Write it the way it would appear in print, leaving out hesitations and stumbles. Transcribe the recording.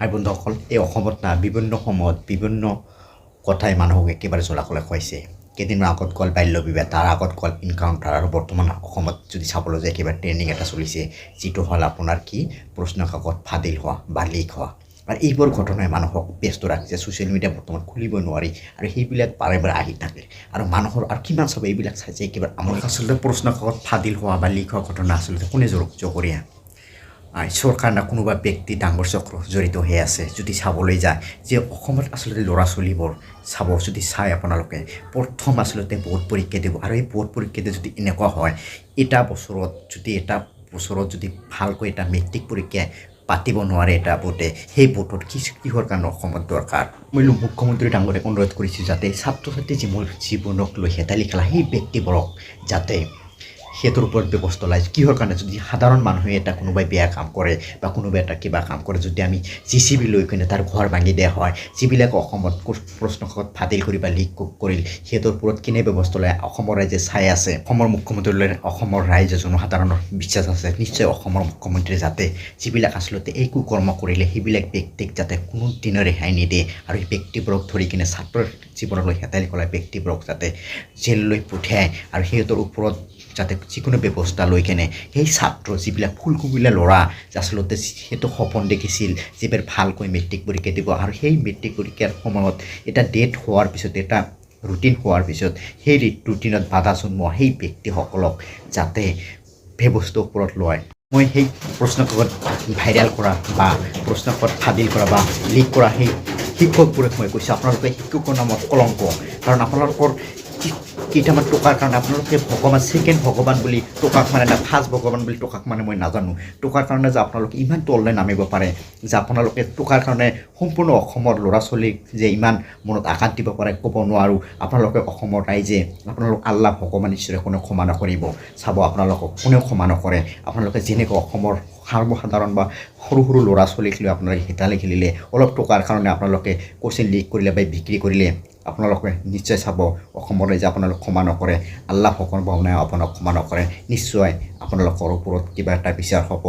হাই বন্ধুসকল, এই অসমত না বিভিন্ন সময়ত বিভিন্ন কথাই মানুহক একেবাৰে জ্বলাকলে খুৱাইছে। কেইদিনমান আগত গ'ল বাল্য বিবাহ, তাৰ আগত গ'ল ইনকাউণ্টাৰ, আৰু বৰ্তমান অসমত যদি চাবলৈ যায় একেবাৰে ট্ৰেণ্ডিং এটা চলিছে, যিটো হ'ল আপোনাৰ কি প্ৰশ্ন কাকত ফাদিল হোৱা বা লিক হোৱা। আৰু এইবোৰ ঘটনাই মানুহক ব্যস্ত ৰাখিছে। ছ'চিয়েল মিডিয়া বৰ্তমান খুলিব নোৱাৰি, আৰু সেইবিলাক বাৰে বাৰে আহি থাকে। আৰু মানুহৰ আৰু কিমান চাব এইবিলাক চাইছে একেবাৰে আমোদ। আচলতে প্ৰশ্ন কাকত ফাদিল হোৱা বা লিক হোৱা ঘটনা আচলতে কোনে জগৰীয়া? চৰকাৰ না কোনোবা ব্যক্তি ডাঙৰ চক্ৰ জড়িত হৈ আছে। যদি চাবলৈ যায় যে অসমত আচলতে ল'ৰা ছোৱালীবোৰ চাব, যদি চাই আপোনালোকে প্ৰথম আচলতে বোৰ্ড পৰীক্ষা দিব, আৰু এই বোৰ্ড পৰীক্ষাতে যদি এনেকুৱা হয় এটা বছৰত যদি ভালকৈ এটা মেট্ৰিক পৰীক্ষা পাতিব নোৱাৰে এটা বোৰ্ডে, সেই বোৰ্ডত কিহৰ কাৰণে অসমত দৰকাৰ? মই মুখ্যমন্ত্ৰী ডাঙৰীয়াক অনুৰোধ কৰিছোঁ যাতে ছাত্ৰ ছাত্ৰী জীৱনক লৈ হেতালি খেলা সেই ব্যক্তিবোৰক যাতে সেইটোৰ ওপৰত ব্যৱস্থা লয়। কিহৰ কাৰণে? যদি সাধাৰণ মানুহে এটা কোনোবাই বেয়া কাম কৰে বা কোনোবাই এটা কিবা কাম কৰে, যদি আমি JCB লৈ কিনে তাৰ ঘৰ ভাঙি দিয়া হয়, যিবিলাক অসমত প্ৰশ্ন কাকত ফাদিল কৰি বা লিক কৰিল, সিহঁতৰ ওপৰত কেনে ব্যৱস্থা লয় অসমৰ ৰাইজে চাই আছে। অসমৰ মুখ্যমন্ত্ৰীলৈ অসমৰ ৰাইজে জনসাধাৰণৰ বিশ্বাস আছে, নিশ্চয় অসমৰ মুখ্যমন্ত্ৰী যাতে যিবিলাক আচলতে এই কুকৰ্ম কৰিলে সেইবিলাক ব্যক্তিক যাতে কোনো দিনৰ ৰেহাই নিদিয়ে, আৰু সেই ব্যক্তিবোৰক ধৰি কিনে ছাত্ৰৰ জীৱনলৈ হেতালি খেলা ব্যক্তিবোৰক যাতে জেললৈ পঠিয়ায়, আৰু সিহঁতৰ ওপৰত যাতে যিকোনো ব্যৱস্থা লৈ কেনে সেই ছাত্ৰ যিবিলাক ফুলকুমিলা ল'ৰা আচলতে সেইটো সপোন দেখিছিল যিবোৰ ভালকৈ মেট্ৰিক পৰীক্ষা দিব, আৰু সেই মেট্ৰিক পৰীক্ষাৰ সময়ত এটা ডেট হোৱাৰ পিছত, এটা ৰুটিন হোৱাৰ পিছত সেই ৰুটিনত বাধা জন্মোৱা সেই ব্যক্তিসকলক যাতে ব্যৱস্থাৰ ওপৰত লয়। মই সেই প্ৰশ্ন কাকত ভাইৰেল কৰা বা প্ৰশ্ন কাকত ফাদিল কৰা বা লিক কৰা সেই শিক্ষকবোৰক মই কৈছোঁ, আপোনালোকে শিক্ষকৰ নামত কলংক। কাৰণ আপোনালোকৰ কেইটামান টকাৰ কাৰণে আপোনালোকে ভগৱান ছেকেণ্ড ভগৱান বুলি টকাক মানে না ফাৰ্ষ্ট ভগৱান বুলি টকাক মানে মই নাজানো। টকাৰ কাৰণে যে আপোনালোকে ইমান তললৈ নামিব পাৰে, যে আপোনালোকে টকাৰ কাৰণে সম্পূৰ্ণ অসমৰ ল'ৰা ছোৱালীক যে ইমান মনত আঘাত দিব পাৰে ক'ব নোৱাৰোঁ। আপোনালোকে অসমৰ ৰাইজে আপোনালোক আল্লাহ ভগৱান ঈশ্বৰে কোনেও ক্ষমা নকৰিব। চাব আপোনালোকক কোনেও ক্ষমা নকৰে। আপোনালোকে যেনেকৈ অসমৰ সৰ্বসাধাৰণ বা সৰু সৰু ল'ৰা ছোৱালীক লৈ আপোনালোকে হেতালি খেলিলে, অলপ টকাৰ কাৰণে আপোনালোকে কোচিং লিক কৰিলে বা বিক্ৰী কৰিলে, আপোনালোকে নিশ্চয় চাব অসমৰ ৰাইজে আপোনালোক ক্ষমা নকৰে। আল্লাহ ভগৱানে আপোনাক ক্ষমা নকৰে। নিশ্চয় আপোনালোকৰ ওপৰত কিবা এটা বিচাৰ হ'ব।